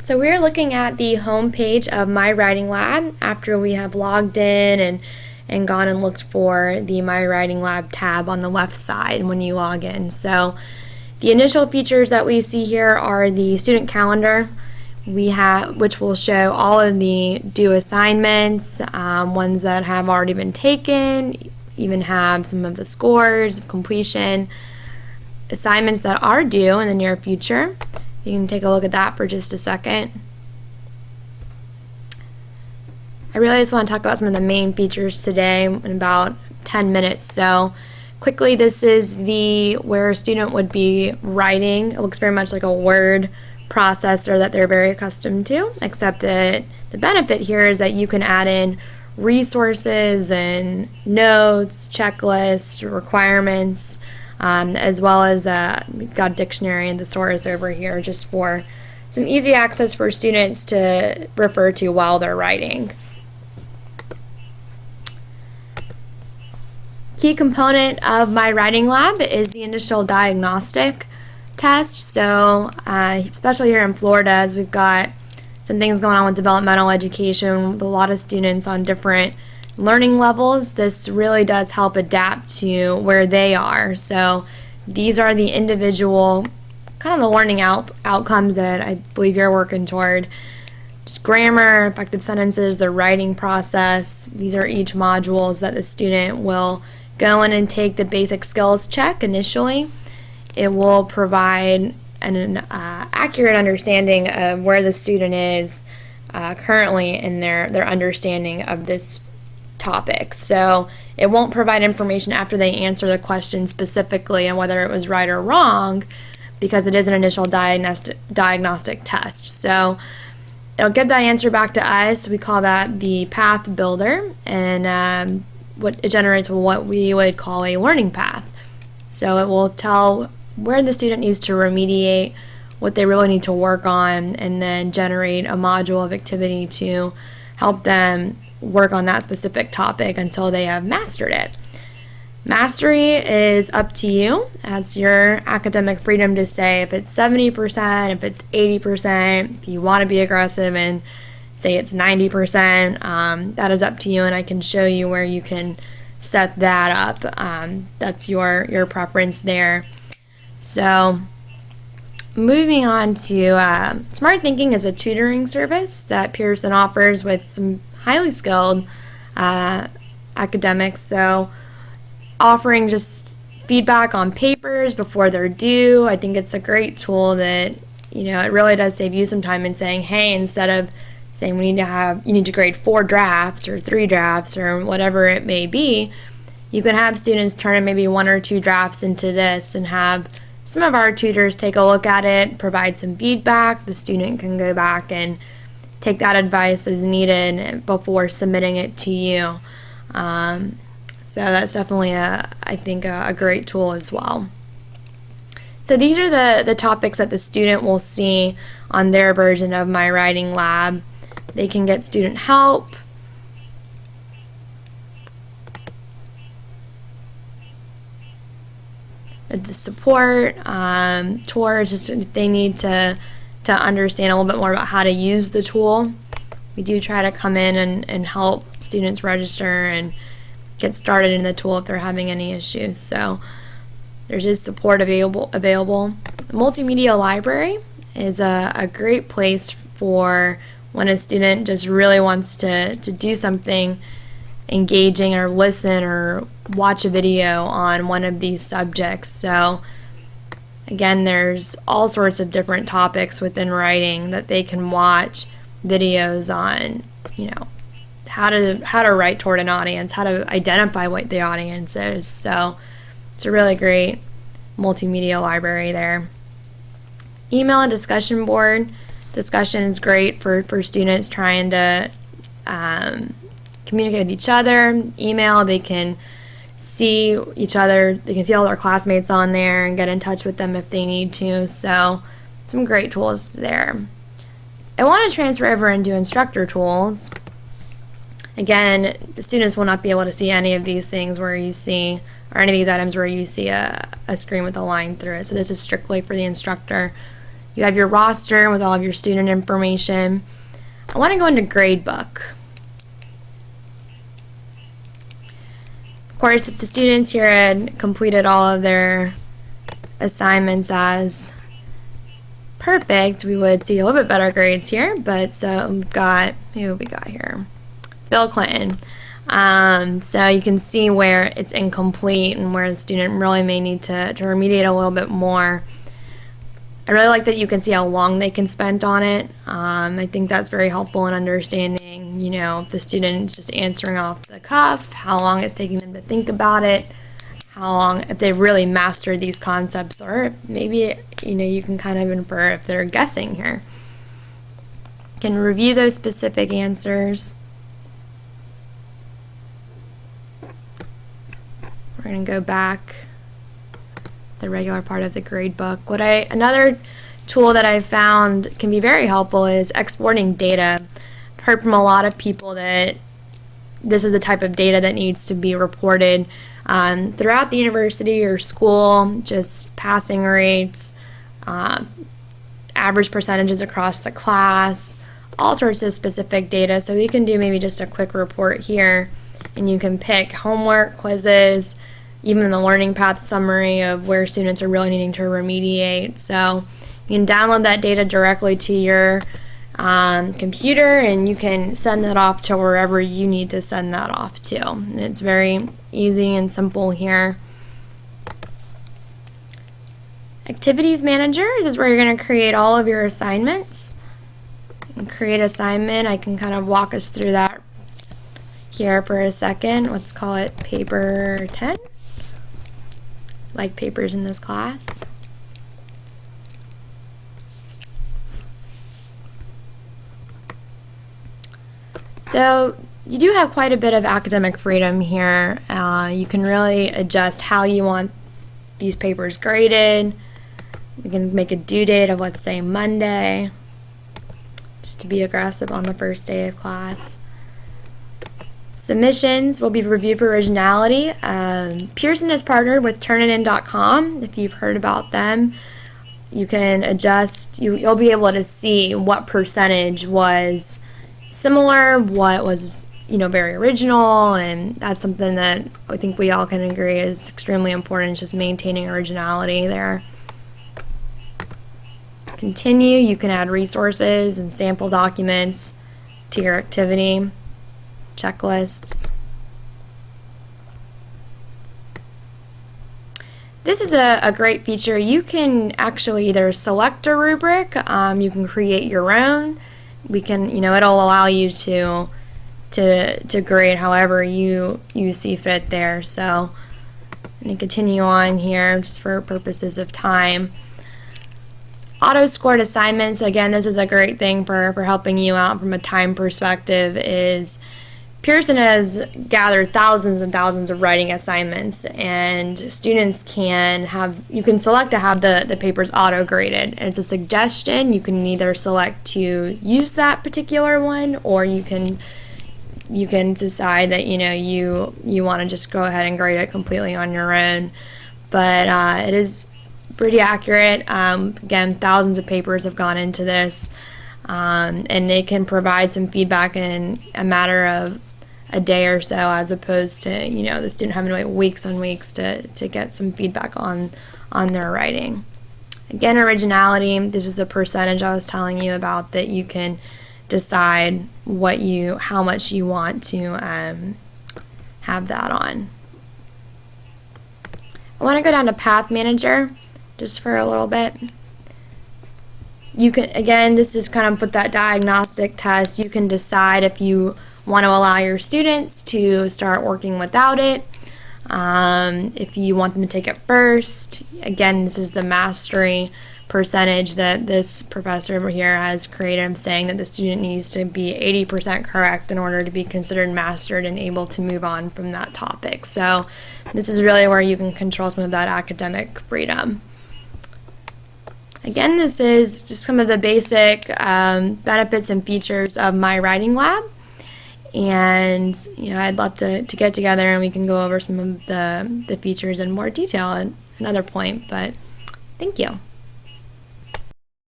So we're looking at the home page of MyWritingLab after we have logged in and gone and looked for the MyWritingLab tab on the left side when you log in. So the initial features that we see here are the student calendar, which will show all of the due assignments, ones that have already been taken, even have some of the scores, completion, assignments that are due in the near future. You can take a look at that for just a second. I really just want to talk about some of the main features today in about 10 minutes. So quickly, this is where a student would be writing. It looks very much like a word processor that they're very accustomed to, except that the benefit here is that you can add in resources and notes, checklists, requirements, as well as we've got a dictionary and thesaurus over here just for some easy access for students to refer to while they're writing. Key component of MyWritingLab is the initial diagnostic test. So especially here in Florida, as we've got some things going on with developmental education with a lot of students on different learning levels, this really does help adapt to where they are. So these are the individual kind of the learning outcomes that I believe you're working toward. Just grammar, effective sentences, the writing process. These are each modules that the student will go in and take the basic skills check initially. It will provide an accurate understanding of where the student is currently in their understanding of this topic. So it won't provide information after they answer the question specifically on whether it was right or wrong, because it is an initial diagnostic test. So it'll give that answer back to us. We call that the path builder, and what it generates what we would call a learning path. So it will tell where the student needs to remediate, what they really need to work on, and then generate a module of activity to help them work on that specific topic until they have mastered it. Mastery is up to you. That's your academic freedom to say if it's 70%, if it's 80%, if you want to be aggressive and say it's 90%, that is up to you, and I can show you where you can set that up. That's your preference there. So moving on to Smart Thinking is a tutoring service that Pearson offers with some highly skilled academics. So offering just feedback on papers before they're due. I think it's a great tool that, it really does save you some time in saying, hey, instead of saying you need to grade 4 drafts or 3 drafts or whatever it may be, you can have students turn in maybe 1 or 2 drafts into this and have some of our tutors take a look at it, provide some feedback. The student can go back and take that advice as needed before submitting it to you. So that's definitely, I think, a great tool as well. So these are the topics that the student will see on their version of MyWritingLab. They can get student help, the support, tours, just if they need to understand a little bit more about how to use the tool. We do try to come in and help students register and get started in the tool if they're having any issues. So there's just support available. The multimedia library is a great place for when a student just really wants to do something engaging or listen or watch a video on one of these subjects. So again, there's all sorts of different topics within writing that they can watch videos on, how to write toward an audience, how to identify what the audience is. So it's a really great multimedia library there. Email and discussion board. Discussion is great for students trying to communicate with each other. Email, they can see each other, they can see all their classmates on there and get in touch with them if they need to. So some great tools there. I want to transfer over into instructor tools. Again, the students will not be able to see any of these things where you see, or any of these items where you see a screen with a line through it. So this is strictly for the instructor You have your roster with all of your student information. I want to go into gradebook. Of course, if the students here had completed all of their assignments as perfect, we would see a little bit better grades here. But so we've got, who we got here? Bill Clinton. So you can see where it's incomplete and where the student really may need to remediate a little bit more. I really like that you can see how long they can spend on it. I think that's very helpful in understanding, you know, if the student's just answering off the cuff, how long it's taking them to think about it, how long, if they've really mastered these concepts, or maybe, you know, you can kind of infer if they're guessing here. You can review those specific answers. We're going to go back the regular part of the grade book. Another tool that I've found can be very helpful is exporting data. I've heard from a lot of people that this is the type of data that needs to be reported throughout the university or school, just passing rates, average percentages across the class, all sorts of specific data. So we can do maybe just a quick report here, and you can pick homework, quizzes, even the learning path summary of where students are really needing to remediate. So you can download that data directly to your computer, and you can send that off to wherever you need to send that off to. And it's very easy and simple here. Activities Manager is where you're going to create all of your assignments. And create assignment, I can kind of walk us through that here for a second. Let's call it paper 10. Like papers in this class. So you do have quite a bit of academic freedom here. You can really adjust how you want these papers graded. You can make a due date of, let's say, Monday, just to be aggressive on the first day of class. Submissions will be reviewed for originality. Pearson has partnered with Turnitin.com. If you've heard about them, you can adjust. You'll be able to see what percentage was similar, what was, you know, very original, and that's something that I think we all can agree is extremely important, just maintaining originality there. Continue. You can add resources and sample documents to your activity. Checklists. This is a great feature. You can actually either select a rubric, you can create your own. We can, you know, it'll allow you to grade however you see fit there. So I'm going to continue on here just for purposes of time. Auto-scored assignments, again, this is a great thing for helping you out from a time perspective. Is Pearson has gathered thousands and thousands of writing assignments, and students can you can select to have the papers auto-graded. It's a suggestion. You can either select to use that particular one, or you can decide that, you know, you want to just go ahead and grade it completely on your own. But it is pretty accurate. Again, thousands of papers have gone into this, and it can provide some feedback in a matter of a day or so, as opposed to, you know, the student having to wait weeks and weeks to get some feedback on their writing. Again, originality, this is the percentage I was telling you about that you can decide how much you want to have that on. I want to go down to Path Manager just for a little bit. You can, again, this is kind of put that diagnostic test. You can decide if you want to allow your students to start working without it, if you want them to take it first. Again, this is the mastery percentage that this professor over here has created. I'm saying that the student needs to be 80% correct in order to be considered mastered and able to move on from that topic. So this is really where you can control some of that academic freedom. Again, this is just some of the basic benefits and features of MyWritingLab. And, you know, I'd love to get together and we can go over some of the features in more detail at another point. But thank you.